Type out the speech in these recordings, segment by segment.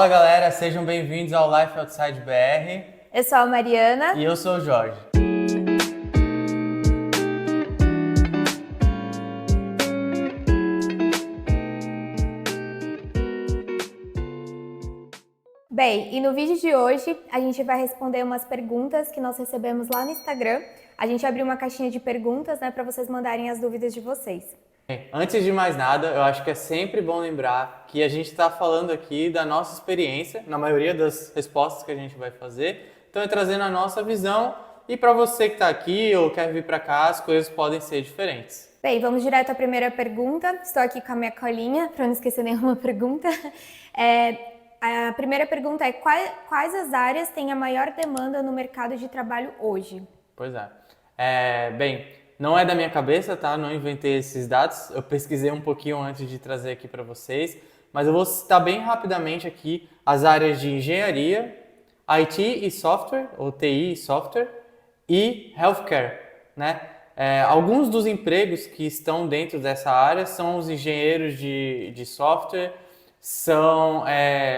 Fala galera, sejam bem-vindos ao Life Outside BR. Eu sou a Mariana. E eu sou o Jorge. Bem, e no vídeo de hoje a gente vai responder umas perguntas que nós recebemos lá no Instagram. A gente abriu uma caixinha de perguntas, para vocês mandarem as dúvidas de vocês. Antes de mais nada, eu acho que é sempre bom lembrar que a gente está falando aqui da nossa experiência, na maioria das respostas que a gente vai fazer. Então é trazendo a nossa visão e para você que está aqui ou quer vir para cá, as coisas podem ser diferentes. Bem, vamos direto à primeira pergunta. Estou aqui com a minha colinha para não esquecer nenhuma pergunta. A primeira pergunta é: quais as áreas têm a maior demanda no mercado de trabalho hoje? Pois é. Bem, não é da minha cabeça, tá? Não inventei esses dados. Eu pesquisei um pouquinho antes de trazer aqui para vocês, mas eu vou citar bem rapidamente aqui as áreas de engenharia, IT e software, ou TI e software, e healthcare, né? Alguns dos empregos que estão dentro dessa área são os engenheiros de software, são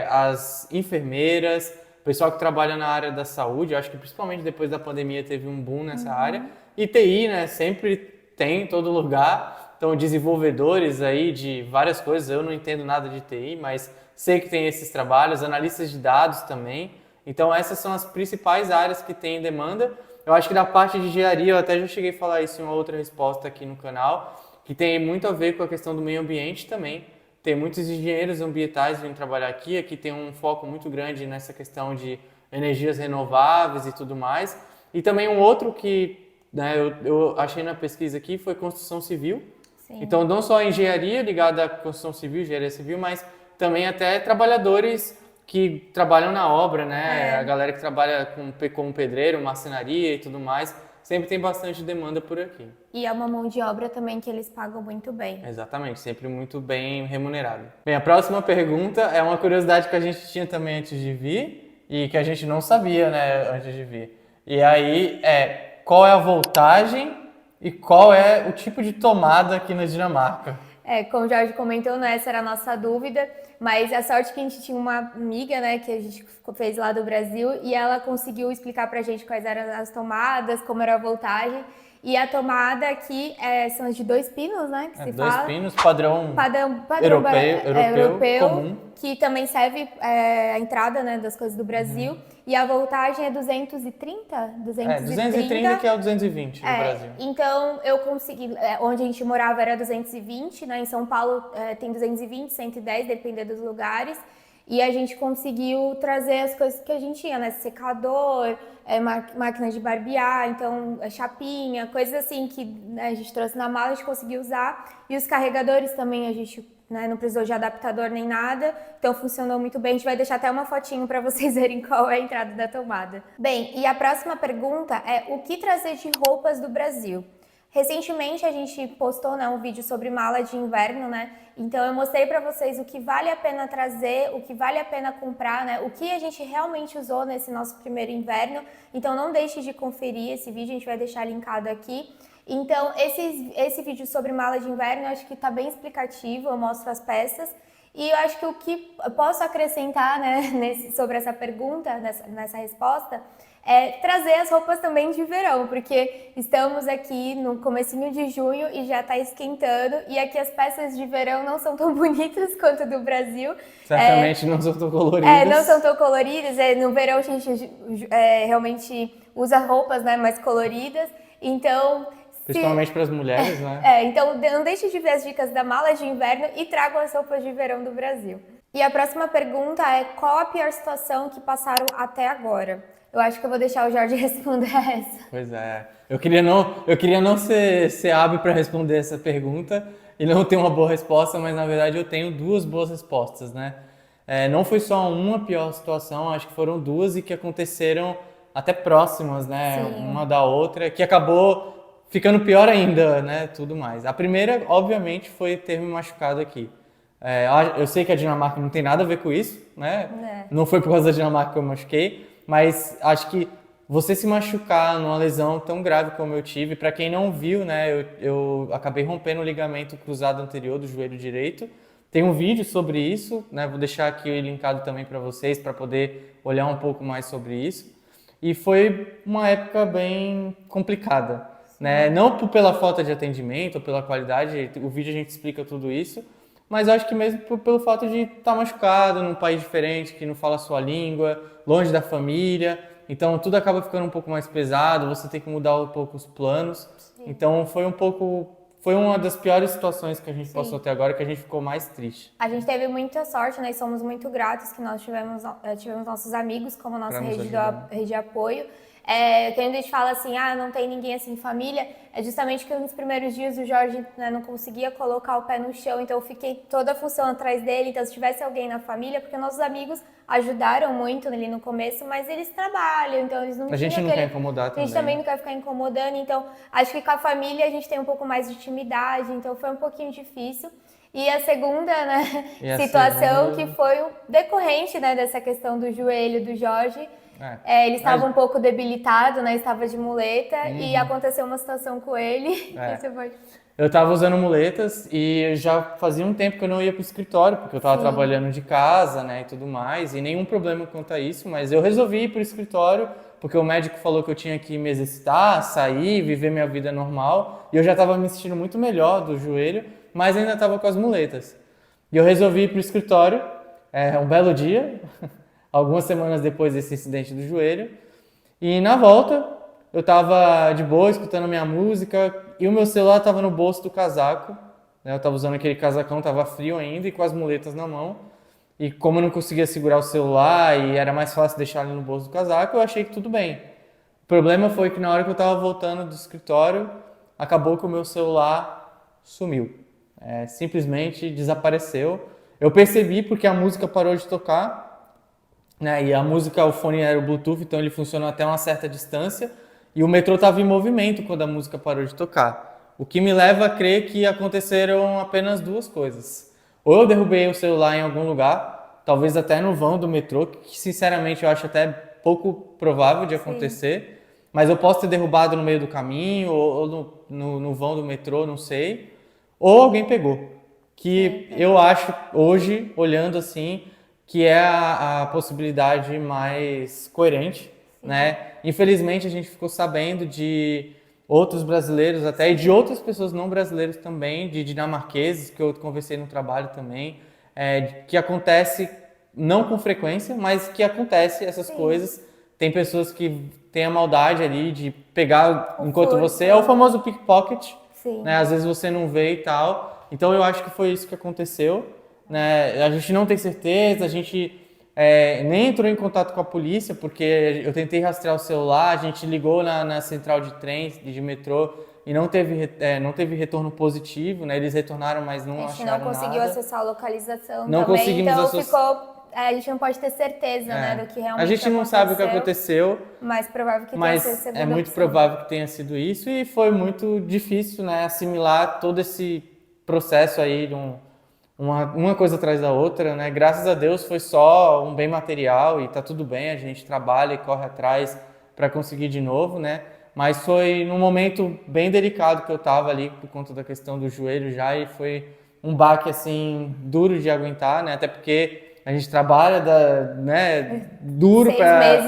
as enfermeiras, o pessoal que trabalha na área da saúde. Eu acho que principalmente depois da pandemia teve um boom nessa área. E TI, né, sempre tem em todo lugar. Então, desenvolvedores aí de várias coisas. Eu não entendo nada de TI, mas sei que tem esses trabalhos. Analistas de dados também. Então, essas são as principais áreas que têm demanda. Eu acho que da parte de engenharia, eu até já cheguei a falar isso em uma outra resposta aqui no canal, que tem muito a ver com a questão do meio ambiente também. Tem muitos engenheiros ambientais vindo trabalhar aqui. Aqui tem um foco muito grande nessa questão de energias renováveis e tudo mais. E também um outro que eu achei na pesquisa aqui foi construção civil. Sim. Então, não só a engenharia ligada à construção civil, engenharia civil, mas também até trabalhadores que trabalham na obra, né? A galera que trabalha como pedreiro, marcenaria e tudo mais. Sempre tem bastante demanda por aqui. E é uma mão de obra também que eles pagam muito bem. Exatamente, sempre muito bem remunerado. Bem, a próxima pergunta é uma curiosidade que a gente tinha também antes de vir e que a gente não sabia, né, antes de vir. E aí qual é a voltagem e qual é o tipo de tomada aqui na Dinamarca? Como o Jorge comentou, essa era a nossa dúvida, mas a sorte é que a gente tinha uma amiga, que a gente fez lá do Brasil, e ela conseguiu explicar pra gente quais eram as tomadas, como era a voltagem. E a tomada aqui são as de 2 pinos, que se dois fala. Pinos, padrão europeu comum. Que também serve a entrada, das coisas do Brasil. E a voltagem é 230? 230 que é o 220 no Brasil. Então, eu consegui, onde a gente morava era 220, em São Paulo tem 220, 110, dependendo dos lugares. E a gente conseguiu trazer as coisas que a gente tinha, secador, máquina de barbear, então chapinha, coisas assim que a gente trouxe na mala, a gente conseguiu usar. E os carregadores também a gente não precisou de adaptador nem nada, então funcionou muito bem. A gente vai deixar até uma fotinho para vocês verem qual é a entrada da tomada. Bem, e a próxima pergunta é: o que trazer de roupas do Brasil? Recentemente a gente postou um vídeo sobre mala de inverno, então eu mostrei para vocês o que vale a pena trazer, o que vale a pena comprar, o que a gente realmente usou nesse nosso primeiro inverno. Então não deixe de conferir esse vídeo, a gente vai deixar linkado aqui. Então esse vídeo sobre mala de inverno eu acho que está bem explicativo, eu mostro as peças. E eu acho que o que eu posso acrescentar sobre essa pergunta, nessa resposta, é trazer as roupas também de verão, porque estamos aqui no comecinho de junho e já está esquentando, e aqui as peças de verão não são tão bonitas quanto do Brasil. Certamente não são tão coloridas. Não são tão coloridas. No verão a gente realmente usa roupas mais coloridas, então... Principalmente para as mulheres, né? Então não deixe de ver as dicas da mala de inverno e tragam as roupas de verão do Brasil. E a próxima pergunta é: qual a pior situação que passaram até agora? Eu acho que eu vou deixar o Jorge responder essa. Pois é. Eu queria não ser hábil para responder essa pergunta e não ter uma boa resposta, mas na verdade eu tenho 2 boas respostas, né? Não foi só uma pior situação, acho que foram 2 e que aconteceram até próximas, né? Sim. Uma da outra, que acabou ficando pior ainda, né? Tudo mais. A primeira, obviamente, foi ter me machucado aqui. Eu sei que a Dinamarca não tem nada a ver com isso, né? Não foi por causa da Dinamarca que eu machuquei, mas acho que você se machucar numa lesão tão grave como eu tive, para quem não viu, né? Eu acabei rompendo o ligamento cruzado anterior do joelho direito Tem um vídeo sobre isso, né? Vou deixar aqui linkado também para vocês, para poder olhar um pouco mais sobre isso. E foi uma época bem complicada, né? Não pela falta de atendimento ou pela qualidade, o vídeo a gente explica tudo isso, mas eu acho que mesmo pelo fato de estar machucado num país diferente, que não fala a sua língua, longe da família, então tudo acaba ficando um pouco mais pesado, você tem que mudar um pouco os planos. Sim. Então foi uma das piores situações que a gente passou até agora, que a gente ficou mais triste. A gente teve muita sorte, né? E somos muito gratos que nós tivemos nossos amigos como nossa rede de apoio. Quando a gente fala assim, não tem ninguém assim em família, é justamente que nos primeiros dias o Jorge, né, não conseguia colocar o pé no chão, então eu fiquei toda a função atrás dele. Então se tivesse alguém na família, porque nossos amigos ajudaram muito ali no começo, mas eles trabalham, então eles não A gente não quer incomodar também. A gente também não quer ficar incomodando, então acho que com a família a gente tem um pouco mais de intimidade, então foi um pouquinho difícil. E a segunda, né, situação que foi decorrente, né, dessa questão do joelho do Jorge. Ele estava um pouco debilitado, né? Estava de muleta e aconteceu uma situação com ele. Eu estava usando muletas e já fazia um tempo que eu não ia para o escritório, porque eu estava trabalhando de casa, né, e tudo mais, e nenhum problema quanto a isso, mas eu resolvi ir para o escritório, porque o médico falou que eu tinha que me exercitar, sair, viver minha vida normal, e eu já estava me sentindo muito melhor do joelho, mas ainda estava com as muletas. E eu resolvi ir para o escritório, um belo dia, algumas semanas depois desse incidente do joelho, e na volta eu estava de boa, escutando minha música, e o meu celular estava no bolso do casaco, né? Eu estava usando aquele casacão, estava frio ainda, e com as muletas na mão, e como eu não conseguia segurar o celular, e era mais fácil deixar ele no bolso do casaco, eu achei que tudo bem. O problema foi que na hora que eu estava voltando do escritório, acabou que o meu celular sumiu, simplesmente desapareceu. Eu percebi porque a música parou de tocar, né? E a música, o fone era o Bluetooth, então ele funcionou até uma certa distância, e o metrô estava em movimento quando a música parou de tocar. O que me leva a crer que aconteceram apenas duas coisas. Ou eu derrubei o celular em algum lugar, talvez até no vão do metrô, que sinceramente eu acho até pouco provável de acontecer, mas eu posso ter derrubado no meio do caminho, ou no vão do metrô, não sei. Ou alguém pegou. Que eu acho, hoje, olhando assim, que é a possibilidade mais coerente, né? Infelizmente, a gente ficou sabendo de outros brasileiros até, e de outras pessoas não brasileiras também, de dinamarqueses, que eu conversei no trabalho também, que acontece, não com frequência, mas que acontece essas coisas. Tem pessoas que têm a maldade ali de pegar enquanto você... É o famoso pickpocket, né? Às vezes você não vê e tal. Então, eu acho que foi isso que aconteceu, né? A gente não tem certeza, a gente nem entrou em contato com a polícia, porque eu tentei rastrear o celular, a gente ligou na central de trens, de metrô, e não teve retorno positivo, né? Eles retornaram, mas não acharam nada. A gente não conseguiu acessar a localização não também, conseguimos então a gente não pode ter certeza, né, do que realmente aconteceu. A gente não sabe o que aconteceu, mas provável que tenha sido a segunda é muito opção. provável que tenha sido isso, e foi muito difícil, né, assimilar todo esse processo aí de uma coisa atrás da outra, né? Graças a Deus foi só um bem material e tá tudo bem, a gente trabalha e corre atrás para conseguir de novo, né? Mas foi num momento bem delicado que eu tava ali por conta da questão do joelho já, e foi um baque assim duro de aguentar, né? Até porque a gente trabalha duro para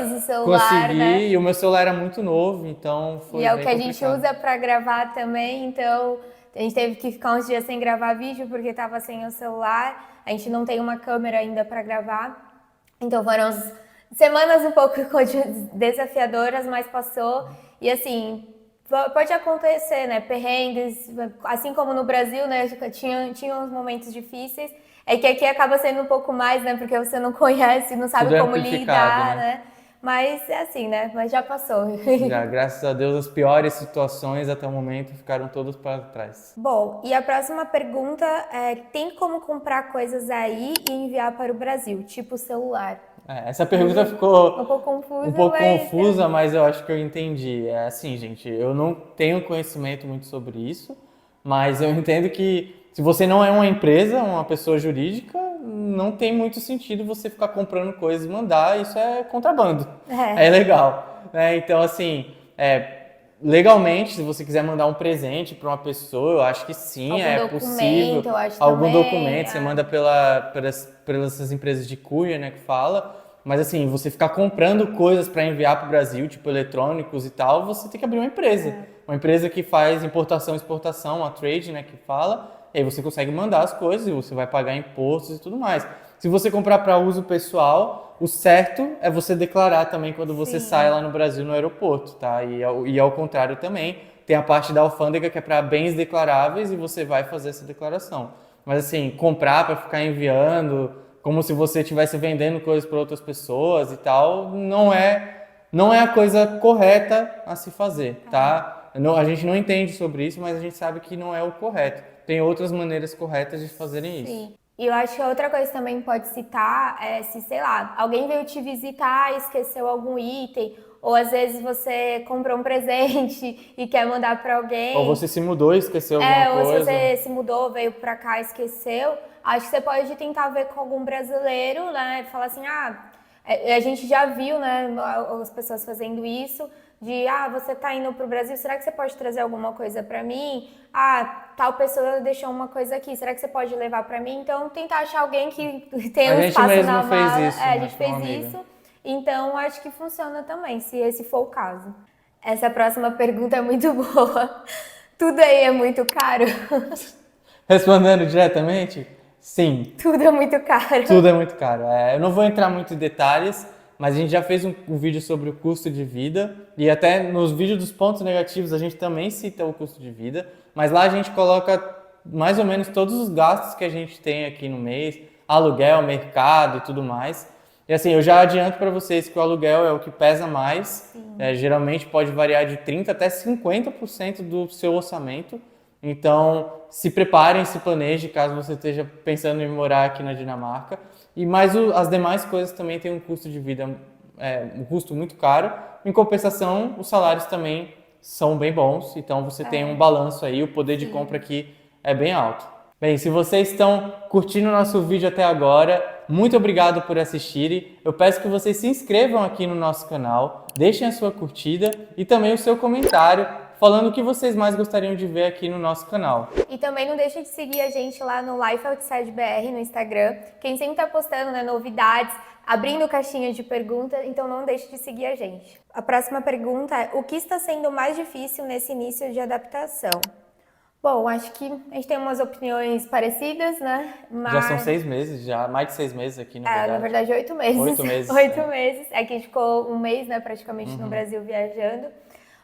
conseguir, né? E o meu celular era muito novo, então foi bem complicado. E é o que a gente usa para gravar também, então a gente teve que ficar uns dias sem gravar vídeo porque estava sem o celular. A gente não tem uma câmera ainda para gravar. Então foram semanas um pouco desafiadoras, mas passou. E assim, pode acontecer, né? Perrengues, assim como no Brasil, né? Tinha uns momentos difíceis. É que aqui acaba sendo um pouco mais, né? Porque você não conhece, não sabe como lidar, né? Mas é assim, né? Mas já passou. Já, graças a Deus, as piores situações até o momento ficaram todas para trás. Bom, e a próxima pergunta é: tem como comprar coisas aí e enviar para o Brasil, tipo celular? Essa pergunta ficou um pouco confusa, mas eu acho que eu entendi. É assim, gente, eu não tenho conhecimento muito sobre isso, mas eu entendo que se você não é uma empresa, uma pessoa jurídica, não tem muito sentido você ficar comprando coisas e mandar, isso é contrabando, é legal. Então, assim, legalmente, se você quiser mandar um presente para uma pessoa, eu acho que sim, Algum é documento, possível. eu acho Algum também, documento, você manda pelas essas empresas de courier, né, que fala. Mas assim, você ficar comprando coisas para enviar para o Brasil, tipo eletrônicos e tal, você tem que abrir uma empresa. Uma empresa que faz importação e exportação, uma trade, né, que fala. E aí você consegue mandar as coisas e você vai pagar impostos e tudo mais. Se você comprar para uso pessoal, o certo é você declarar também quando você sai lá no Brasil no aeroporto, tá? E ao contrário também, tem a parte da alfândega que é para bens declaráveis e você vai fazer essa declaração. Mas assim, comprar para ficar enviando, como se você estivesse vendendo coisas para outras pessoas e tal, não é a coisa correta a se fazer, tá? A gente não entende sobre isso, mas a gente sabe que não é o correto. Tem outras maneiras corretas de fazerem isso. Sim. E eu acho que outra coisa também pode citar é se, sei lá, alguém veio te visitar e esqueceu algum item, ou às vezes você comprou um presente e quer mandar para Ou alguém. você se mudou e esqueceu alguma Ou se coisa. você se mudou, veio pra cá, esqueceu, acho que você pode tentar ver com algum brasileiro, né? Falar assim, a gente já viu, né, as pessoas fazendo isso, de, você tá indo pro Brasil, será que você pode trazer alguma coisa pra mim? Tal pessoa deixou uma coisa aqui, será que você pode levar pra mim? Então, tentar achar alguém que tenha A um gente espaço mesmo na fez mala. isso, A né, gente com uma fez amiga. isso, então acho que funciona também, se esse for o caso. Essa próxima pergunta é muito boa. Tudo aí é muito caro? Respondendo diretamente, sim, Tudo é muito caro. tudo é muito caro. Eu não vou entrar muito em detalhes, mas a gente já fez um vídeo sobre o custo de vida e até nos vídeos dos pontos negativos a gente também cita o custo de vida, mas lá a gente coloca mais ou menos todos os gastos que a gente tem aqui no mês, aluguel, mercado e tudo mais. E assim, eu já adianto para vocês que o aluguel é o que pesa mais, geralmente pode variar de 30% até 50% do seu orçamento. Então, se preparem, se planejem, caso você esteja pensando em morar aqui na Dinamarca. Mas as demais coisas também têm um custo de vida, um custo muito caro. Em compensação, os salários também são bem bons, então você tem um balanço aí, o poder de compra aqui é bem alto. Bem, se vocês estão curtindo o nosso vídeo até agora, muito obrigado por assistirem. Eu peço que vocês se inscrevam aqui no nosso canal, deixem a sua curtida e também o seu comentário falando o que vocês mais gostariam de ver aqui no nosso canal. E também não deixa de seguir a gente lá no Life Outside BR no Instagram. Quem sempre tá postando, né, novidades, abrindo caixinha de perguntas, então não deixe de seguir a gente. A próxima pergunta é: o que está sendo mais difícil nesse início de adaptação? Bom, acho que a gente tem umas opiniões parecidas, né? Já são Mas 6 meses, já mais de 6 meses aqui, na verdade. na verdade, 8 meses. 8 meses. 8 meses. É que a gente ficou um mês, né, praticamente no Brasil viajando.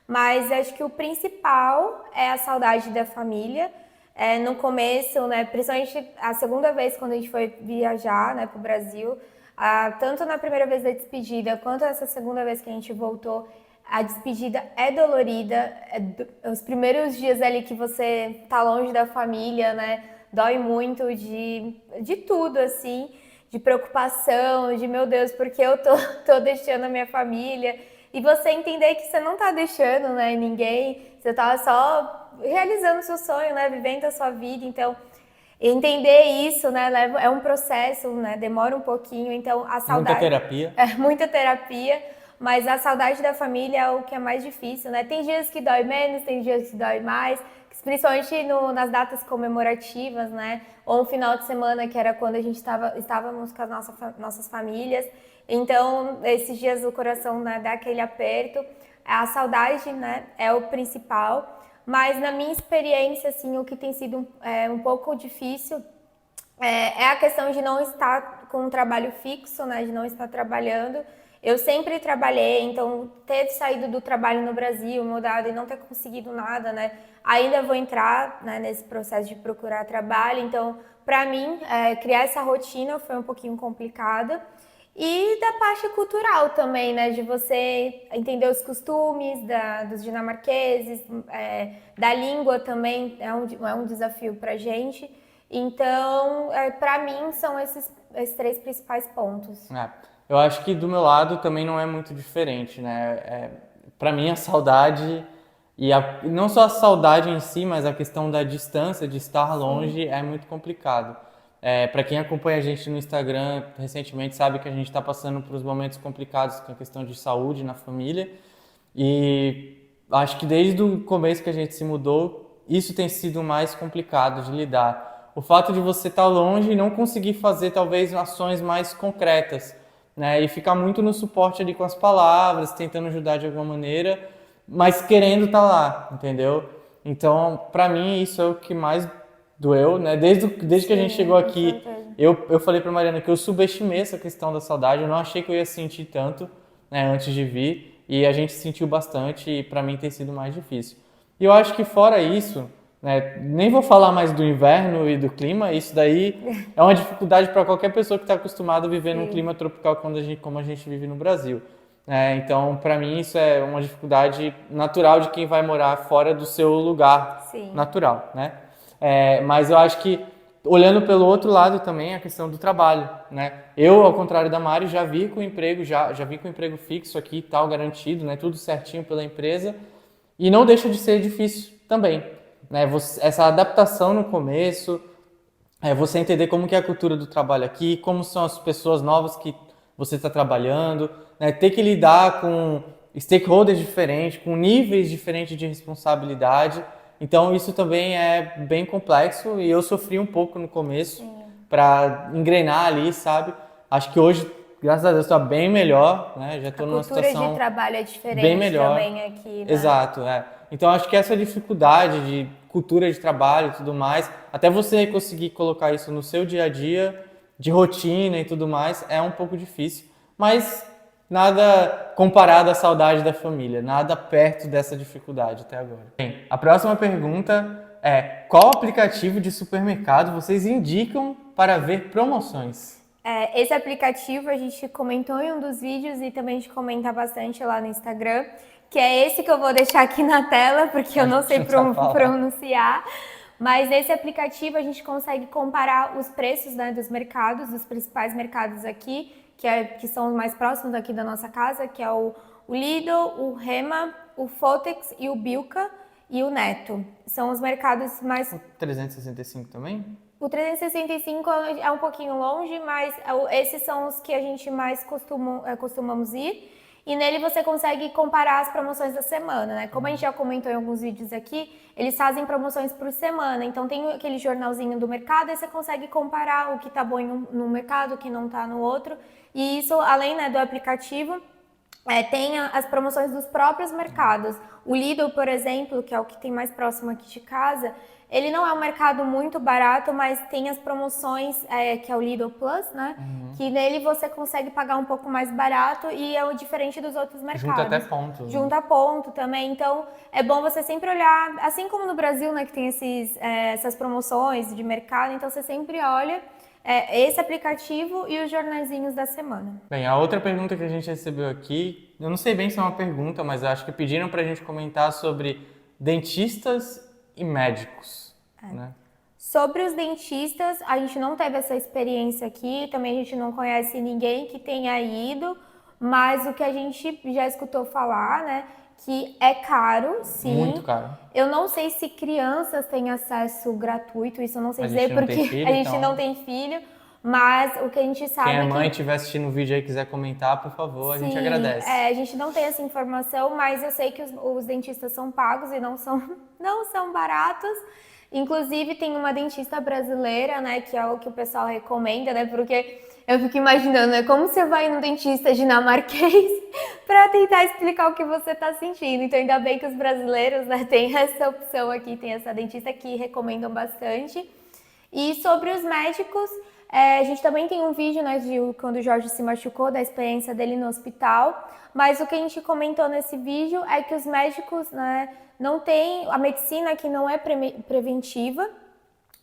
Mas acho que o principal é a saudade da família. No começo, né, principalmente a segunda vez quando a gente foi viajar, né, para o Brasil, tanto na primeira vez da despedida quanto essa segunda vez que a gente voltou, a despedida é dolorida. Os primeiros dias ali que você tá longe da família, né, dói muito de tudo, assim, de preocupação, de meu Deus, porque eu tô deixando a minha família. E você entender que você não tá deixando, né, ninguém, você tá só realizando o seu sonho, né, vivendo a sua vida. Então, entender isso, né, é um processo, né, demora um pouquinho. Então, a saudade... Muita terapia. É muita terapia, mas a saudade da família é o que é mais difícil, né? Tem dias que dói menos, tem dias que dói mais, principalmente nas datas comemorativas, né? Ou um final de semana, que era quando a gente estávamos com as nossas famílias. Então, esses dias o coração, né, dá aquele aperto. A saudade, né, é o principal. Mas na minha experiência, assim, o que tem sido um pouco difícil é a questão de não estar com um trabalho fixo, né, de não estar trabalhando. Eu sempre trabalhei, então ter saído do trabalho no Brasil, mudado e não ter conseguido nada, né? Ainda vou entrar, né, nesse processo de procurar trabalho. Então, para mim, criar essa rotina foi um pouquinho complicado. E da parte cultural também, né? De você entender os costumes dos dinamarqueses, da língua também é um desafio pra gente. Então, para mim, são esses três principais pontos. Eu acho que do meu lado também não é muito diferente, né? Para mim a saudade não só a saudade em si, mas a questão da distância, de estar longe, é muito complicado. Para quem acompanha a gente no Instagram recentemente sabe que a gente está passando por uns momentos complicados com a questão de saúde na família e acho que desde o começo que a gente se mudou, isso tem sido mais complicado de lidar. O fato de você estar longe e não conseguir fazer talvez ações mais concretas, né? E ficar muito no suporte ali com as palavras, tentando ajudar de alguma maneira, mas querendo estar lá, entendeu? Então, para mim, isso é o que mais doeu, né? Desde que a gente chegou com aqui, certeza. eu falei para Mariana que eu subestimei essa questão da saudade, eu não achei que eu ia sentir tanto, né, antes de vir, e a gente sentiu bastante e para mim tem sido mais difícil. E eu acho que fora isso, né, nem vou falar mais do inverno e do clima, isso daí é uma dificuldade para qualquer pessoa que está acostumada a viver num Sim. clima tropical como a gente vive no Brasil. Então, para mim, isso é uma dificuldade natural de quem vai morar fora do seu lugar Sim. natural, né? Mas eu acho que, olhando pelo outro lado também, a questão do trabalho, né? Eu, ao contrário da Mari, já vi com emprego, já vi com emprego fixo aqui, tal, garantido, né? Tudo certinho pela empresa. E não deixa de ser difícil também, né? Essa adaptação no começo, você entender como que é a cultura do trabalho aqui, como são as pessoas novas que você está trabalhando, né? Ter que lidar com stakeholders diferentes, com níveis diferentes de responsabilidade. Então isso também é bem complexo e eu sofri um pouco no começo para engrenar ali, sabe? Acho que hoje, graças a Deus, está bem melhor, né? Já A estou numa cultura de situação trabalho é bem diferente melhor. também aqui, né? Exato, é. Então acho que essa dificuldade de cultura de trabalho e tudo mais, até você conseguir colocar isso no seu dia a dia, de rotina e tudo mais, é um pouco difícil. Mas nada comparado à saudade da família, nada perto dessa dificuldade até agora. Bem, a próxima pergunta é: qual aplicativo de supermercado vocês indicam para ver promoções? Esse aplicativo a gente comentou em um dos vídeos e também a gente comenta bastante lá no Instagram, que é esse que eu vou deixar aqui na tela, porque eu não sei pronunciar. Mas nesse aplicativo a gente consegue comparar os preços, né, dos mercados, dos principais mercados aqui, que são os mais próximos aqui da nossa casa, que é o Lidl, o Rema, o Fotex e o Bilka e o Neto. São os mercados mais... 365 também? O 365 é um pouquinho longe, mas esses são os que a gente mais costumamos ir. E nele você consegue comparar as promoções da semana, né? Como a gente já comentou em alguns vídeos aqui, eles fazem promoções por semana. Então tem aquele jornalzinho do mercado e você consegue comparar o que tá bom no mercado, o que não tá no outro. E isso, além, né, do aplicativo, tem as promoções dos próprios mercados. O Lidl, por exemplo, que é o que tem mais próximo aqui de casa, ele não é um mercado muito barato, mas tem as promoções, que é o Lidl Plus, né? Que nele você consegue pagar um pouco mais barato e é diferente dos outros mercados. Junta até pontos. Né? Junta ponto também. Então, é bom você sempre olhar, assim como no Brasil, né, que tem essas promoções de mercado, então você sempre olha esse aplicativo e os jornaizinhos da semana. Bem, a outra pergunta que a gente recebeu aqui, eu não sei bem se é uma pergunta, mas acho que pediram para a gente comentar sobre dentistas e médicos, né? Sobre os dentistas, a gente não teve essa experiência aqui, também a gente não conhece ninguém que tenha ido, mas o que a gente já escutou falar, né, que é caro, sim. Muito caro. Eu não sei se crianças têm acesso gratuito, isso eu não sei dizer, porque filho, a gente então... não tem filho, mas o que a gente sabe Quem é mãe que... estiver assistindo o vídeo aí e quiser comentar, por favor, Sim, a gente agradece. a gente não tem essa informação, mas eu sei que os dentistas são pagos e não são baratos. Inclusive, tem uma dentista brasileira, né, que é o que o pessoal recomenda, né, porque eu fico imaginando, né, como você vai no dentista dinamarquês para tentar explicar o que você está sentindo. Então, ainda bem que os brasileiros, né, têm essa opção aqui, tem essa dentista que recomendam bastante. E sobre os médicos, a gente também tem um vídeo, né, de quando o Jorge se machucou, da experiência dele no hospital, mas o que a gente comentou nesse vídeo é que os médicos, né, não tem, a medicina aqui não é preventiva,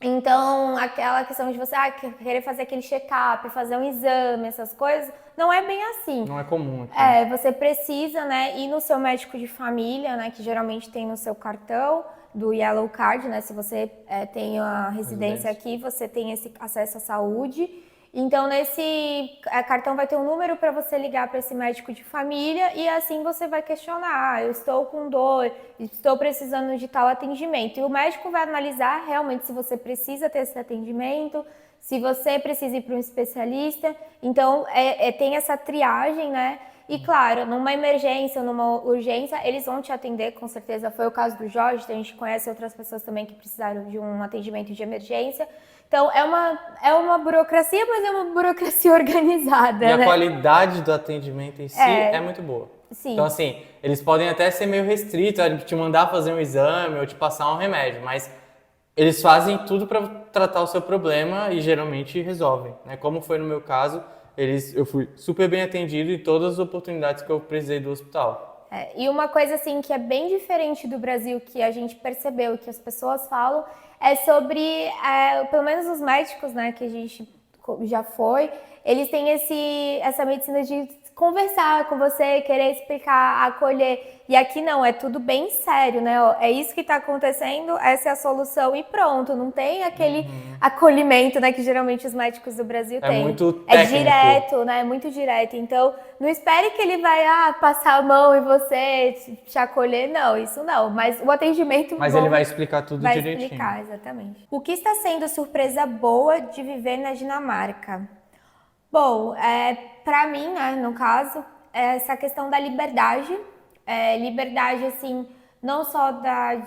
então aquela questão de você querer fazer aquele check-up, fazer um exame, essas coisas, não é bem assim. Não é comum aqui. Você precisa, né, ir no seu médico de família, né, que geralmente tem no seu cartão do Yellow Card, né, se você tem a residência aqui, você tem esse acesso à saúde. Então, nesse cartão vai ter um número para você ligar para esse médico de família e assim você vai questionar, eu estou com dor, estou precisando de tal atendimento. E o médico vai analisar realmente se você precisa ter esse atendimento, se você precisa ir para um especialista. Então, tem essa triagem, né? E claro, numa emergência, numa urgência, eles vão te atender, com certeza. Foi o caso do Jorge, a gente conhece outras pessoas também que precisaram de um atendimento de emergência. Então, é uma burocracia, mas é uma burocracia organizada, E a né? qualidade do atendimento em si é muito boa. Sim. Então, assim, eles podem até ser meio restritos, te mandar fazer um exame ou te passar um remédio, mas eles fazem tudo para tratar o seu problema e geralmente resolvem, né? Como foi no meu caso, eu fui super bem atendido em todas as oportunidades que eu precisei do hospital. E uma coisa assim que é bem diferente do Brasil, que a gente percebeu e que as pessoas falam, é sobre, pelo menos os médicos, né, que a gente já foi, eles têm essa medicina de conversar com você, querer explicar, acolher. E aqui não, é tudo bem sério, né? É isso que está acontecendo, essa é a solução e pronto. Não tem aquele acolhimento, né, que geralmente os médicos do Brasil têm. É muito técnico. É direto, né? É muito direto. Então, não espere que ele vai passar a mão em você, te acolher. Não, isso não. Mas o atendimento Mas bom, ele vai explicar tudo vai direitinho. explicar, exatamente. O que está sendo surpresa boa de viver na Dinamarca? Bom, para mim, né, no caso, essa questão da liberdade. Liberdade, assim, não só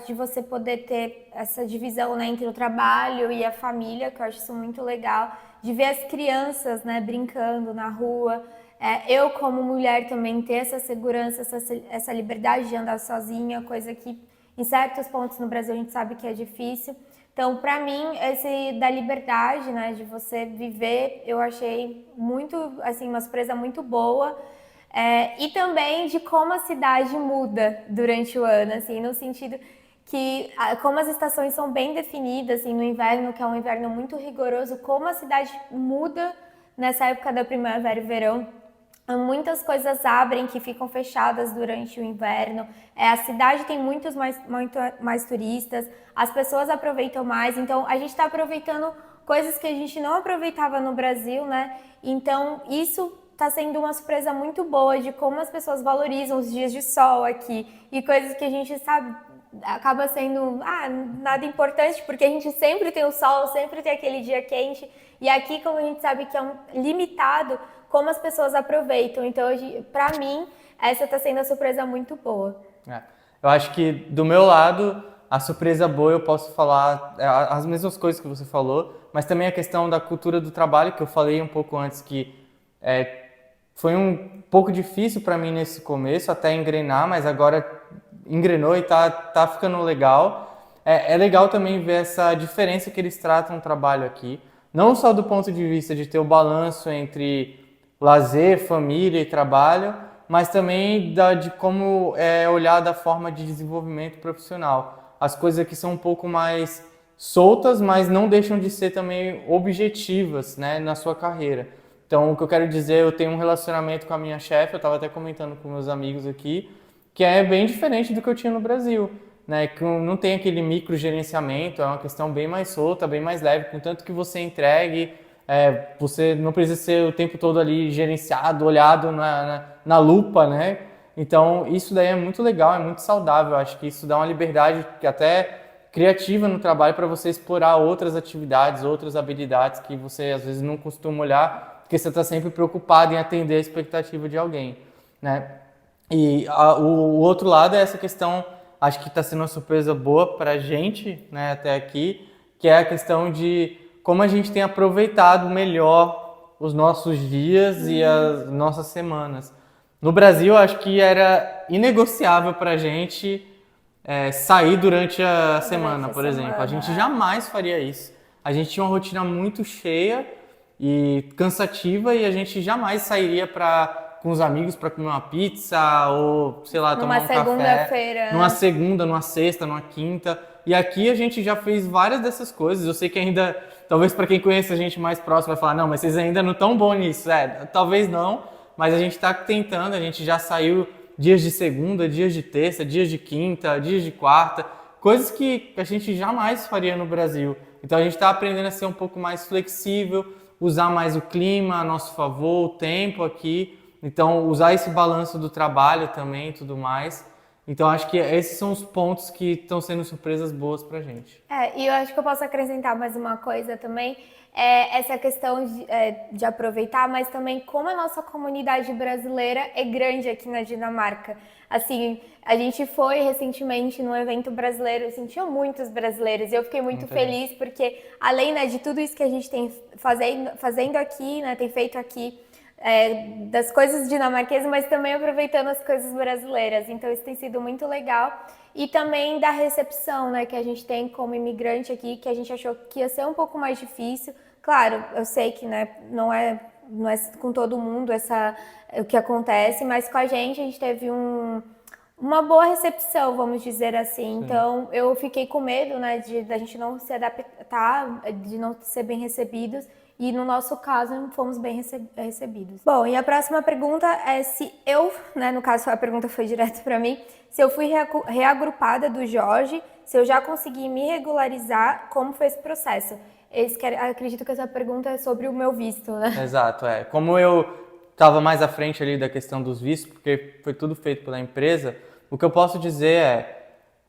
de você poder ter essa divisão, né, entre o trabalho e a família, que eu acho isso muito legal, de ver as crianças, né, brincando na rua. Eu, como mulher, também ter essa segurança, essa liberdade de andar sozinha, coisa que em certos pontos no Brasil a gente sabe que é difícil. Então, para mim, esse da liberdade, né, de você viver, eu achei muito, assim, uma surpresa muito boa. E também de como a cidade muda durante o ano, assim, no sentido que como as estações são bem definidas, assim, no inverno, que é um inverno muito rigoroso, como a cidade muda nessa época da primavera e verão. Muitas coisas abrem que ficam fechadas durante o inverno. A cidade tem muito mais turistas, as pessoas aproveitam mais. Então, a gente está aproveitando coisas que a gente não aproveitava no Brasil, né? Então, isso está sendo uma surpresa muito boa de como as pessoas valorizam os dias de sol aqui. E coisas que a gente sabe, acaba sendo nada importante, porque a gente sempre tem o sol, sempre tem aquele dia quente. E aqui, como a gente sabe que é limitado, como as pessoas aproveitam. Então, para mim, essa está sendo uma surpresa muito boa. Eu acho que, do meu lado, a surpresa boa eu posso falar as mesmas coisas que você falou, mas também a questão da cultura do trabalho, que eu falei um pouco antes, que foi um pouco difícil para mim nesse começo, até engrenar, mas agora engrenou e tá ficando legal. É legal também ver essa diferença que eles tratam o trabalho aqui, não só do ponto de vista de ter o balanço entre lazer, família e trabalho, mas também de como olhar da forma de desenvolvimento profissional. As coisas aqui são um pouco mais soltas, mas não deixam de ser também objetivas, né, na sua carreira. Então, o que eu quero dizer, eu tenho um relacionamento com a minha chefe, eu estava até comentando com meus amigos aqui, que é bem diferente do que eu tinha no Brasil, né, que não tem aquele microgerenciamento, é uma questão bem mais solta, bem mais leve, contanto que você entregue. Você não precisa ser o tempo todo ali gerenciado, olhado na lupa, né? Então, isso daí é muito legal, é muito saudável. Acho que isso dá uma liberdade até criativa no trabalho para você explorar outras atividades, outras habilidades que você às vezes não costuma olhar, porque você está sempre preocupado em atender a expectativa de alguém, né? E o outro lado é essa questão, acho que está sendo uma surpresa boa para a gente, né, até aqui, que é a questão de como a gente tem aproveitado melhor os nossos dias e as nossas semanas. No Brasil, acho que era inegociável para a gente sair durante a semana, por exemplo. A gente jamais faria isso. A gente tinha uma rotina muito cheia e cansativa e a gente jamais sairia com os amigos para comer uma pizza ou, sei lá, tomar um café. Numa segunda-feira. Numa segunda, numa sexta, numa quinta. E aqui a gente já fez várias dessas coisas. Eu sei que ainda, talvez para quem conhece a gente mais próximo vai falar, não, mas vocês ainda não estão bons nisso. Talvez não, mas a gente está tentando, a gente já saiu dias de segunda, dias de terça, dias de quinta, dias de quarta, coisas que a gente jamais faria no Brasil. Então a gente está aprendendo a ser um pouco mais flexível, usar mais o clima a nosso favor, o tempo aqui. Então usar esse balanço do trabalho também e tudo mais. Então acho que esses são os pontos que estão sendo surpresas boas pra gente. E eu acho que eu posso acrescentar mais uma coisa também, essa questão de aproveitar, mas também como a nossa comunidade brasileira é grande aqui na Dinamarca. Assim, a gente foi recentemente num evento brasileiro, assim, tinha muitos brasileiros e eu fiquei muito feliz porque além, né, de tudo isso que a gente tem fazendo aqui, né, tem feito aqui, das coisas dinamarquesas, mas também aproveitando as coisas brasileiras. Então isso tem sido muito legal. E também da recepção, né, que a gente tem como imigrante aqui, que a gente achou que ia ser um pouco mais difícil. Claro, eu sei que, né, não é com todo mundo o que acontece, mas com a gente teve uma boa recepção, vamos dizer assim. Sim. Então eu fiquei com medo, né, da gente não se adaptar, de não ser bem recebidos. E no nosso caso, fomos bem recebidos. Bom, e a próxima pergunta é se eu, né, no caso a pergunta foi direto para mim, se eu fui reagrupada do Jorge, se eu já consegui me regularizar, como foi esse processo? Acredito que essa pergunta é sobre o meu visto, né? Exato, Como eu estava mais à frente ali da questão dos vistos, porque foi tudo feito pela empresa, o que eu posso dizer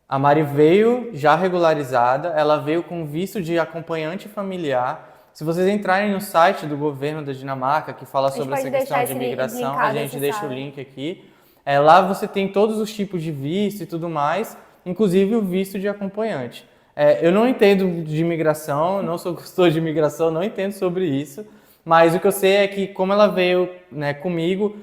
a Mari veio já regularizada, ela veio com visto de acompanhante familiar. Se vocês entrarem no site do governo da Dinamarca, que fala sobre essa questão de imigração, a gente deixa o link aqui. Lá você tem todos os tipos de visto e tudo mais, inclusive o visto de acompanhante. Eu não entendo de imigração, não sou consultor de imigração, não entendo sobre isso, mas o que eu sei é que como ela veio, né, comigo,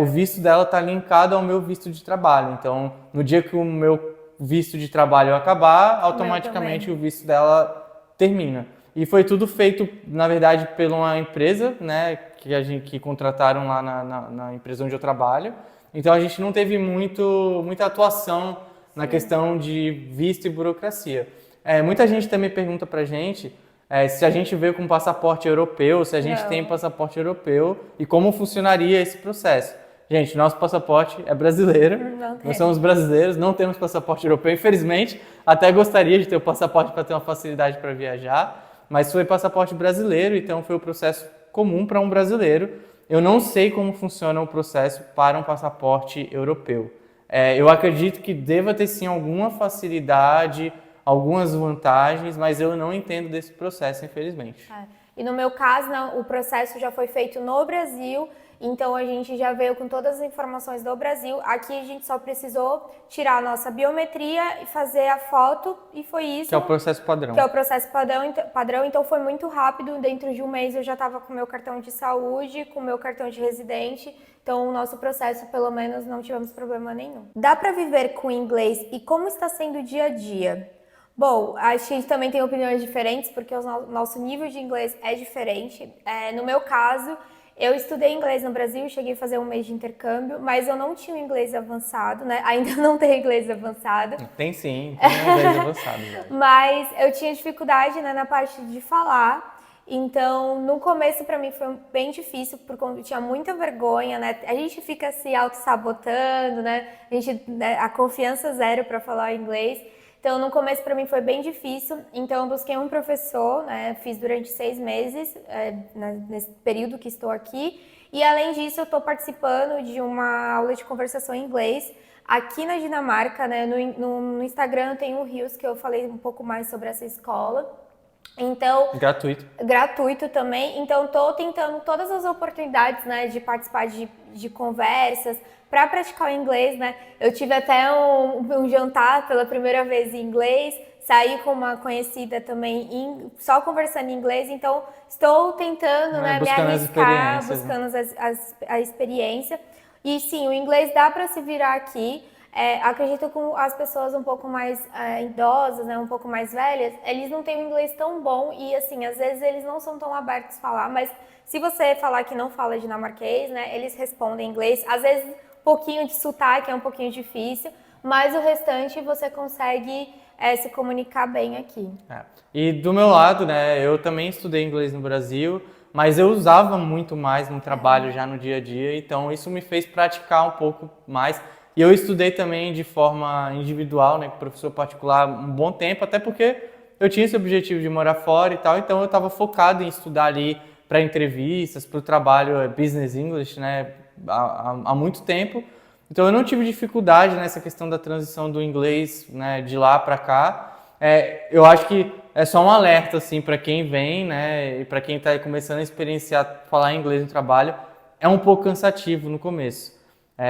o visto dela está linkado ao meu visto de trabalho. Então, no dia que o meu visto de trabalho acabar, automaticamente o visto dela termina. E foi tudo feito, na verdade, por uma empresa, né, que contrataram lá na empresa onde eu trabalho. Então a gente não teve muita atuação na questão de visto e burocracia. Muita gente também pergunta pra gente se a gente veio com passaporte europeu, se a gente tem passaporte europeu e como funcionaria esse processo. Gente, nosso passaporte é brasileiro, nós somos brasileiros, não temos passaporte europeu, infelizmente. Até gostaria de ter o passaporte para ter uma facilidade para viajar, mas foi passaporte brasileiro, então foi o processo comum para um brasileiro. Eu não sei como funciona o processo para um passaporte europeu. Eu acredito que deva ter sim alguma facilidade, algumas vantagens, mas eu não entendo desse processo, infelizmente. E no meu caso, o processo já foi feito no Brasil, então a gente já veio com todas as informações do Brasil. Aqui a gente só precisou tirar a nossa biometria e fazer a foto e foi isso. Que é o processo padrão. Que é o processo padrão, então foi muito rápido. Dentro de um mês eu já estava com o meu cartão de saúde, com o meu cartão de residente. Então o nosso processo, pelo menos, não tivemos problema nenhum. Dá para viver com inglês e como está sendo o dia a dia? Bom, a gente também tem opiniões diferentes, porque o nosso nível de inglês é diferente. No meu caso, eu estudei inglês no Brasil, cheguei a fazer um mês de intercâmbio, mas eu não tinha um inglês avançado, né? Ainda não tenho inglês avançado. Tem sim, tem inglês avançado. Mas eu tinha dificuldade, né, na parte de falar. Então, no começo para mim foi bem difícil, porque eu tinha muita vergonha, né? A gente fica se auto-sabotando, né? A confiança zero para falar inglês. Então, no começo para mim foi bem difícil, então eu busquei um professor, né, fiz durante 6 meses, nesse período que estou aqui, e além disso eu estou participando de uma aula de conversação em inglês aqui na Dinamarca, né, no Instagram tem um Reels que eu falei um pouco mais sobre essa escola. Então, gratuito também, então estou tentando todas as oportunidades, né, de participar de conversas, para praticar o inglês, né? Eu tive até um jantar pela primeira vez em inglês, saí com uma conhecida também só conversando em inglês, então estou tentando, né, me arriscar, buscando a experiência. E sim, o inglês dá para se virar aqui. Acredito que as pessoas um pouco mais idosas, né, um pouco mais velhas, eles não têm um inglês tão bom e assim, às vezes eles não são tão abertos a falar, mas se você falar que não fala dinamarquês, né, eles respondem em inglês, às vezes um pouquinho de sotaque é um pouquinho difícil, mas o restante você consegue se comunicar bem aqui. E do meu lado, né, eu também estudei inglês no Brasil, mas eu usava muito mais no trabalho já no dia a dia, então isso me fez praticar um pouco mais. E eu estudei também de forma individual, né, com professor particular um bom tempo, até porque eu tinha esse objetivo de morar fora e tal, então eu estava focado em estudar ali para entrevistas, para o trabalho Business English, né, há muito tempo. Então eu não tive dificuldade nessa questão da transição do inglês, né, de lá para cá. Eu acho que é só um alerta assim para quem vem, né, e para quem está começando a experienciar falar inglês no trabalho, é um pouco cansativo no começo.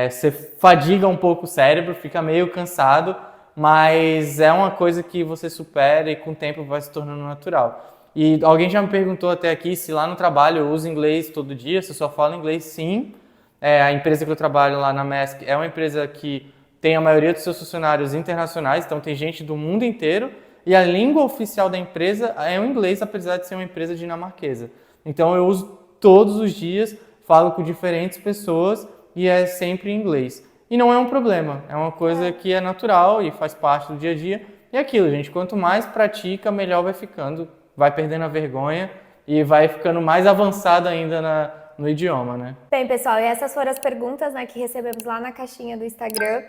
Você fadiga um pouco o cérebro, fica meio cansado, mas é uma coisa que você supera e com o tempo vai se tornando natural. E alguém já me perguntou até aqui se lá no trabalho eu uso inglês todo dia, se eu só falo inglês. Sim. A empresa que eu trabalho lá na MESC é uma empresa que tem a maioria dos seus funcionários internacionais, então tem gente do mundo inteiro, e a língua oficial da empresa é o inglês, apesar de ser uma empresa dinamarquesa. Então eu uso todos os dias, falo com diferentes pessoas e é sempre em inglês. E não é um problema, é uma coisa que é natural e faz parte do dia a dia. E é aquilo, gente, quanto mais pratica, melhor vai ficando, vai perdendo a vergonha e vai ficando mais avançado ainda no idioma, né? Bem, pessoal, e essas foram as perguntas, né, que recebemos lá na caixinha do Instagram.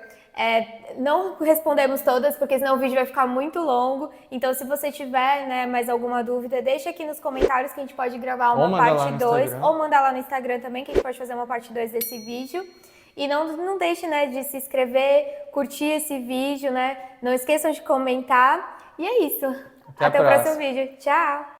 Não respondemos todas, porque senão o vídeo vai ficar muito longo. Então, se você tiver, né, mais alguma dúvida, deixa aqui nos comentários que a gente pode gravar uma parte 2. Ou mandar lá no Instagram também, que a gente pode fazer uma parte 2 desse vídeo. E não deixe, né, de se inscrever, curtir esse vídeo, né? Não esqueçam de comentar. E é isso. Até o próximo vídeo. Tchau!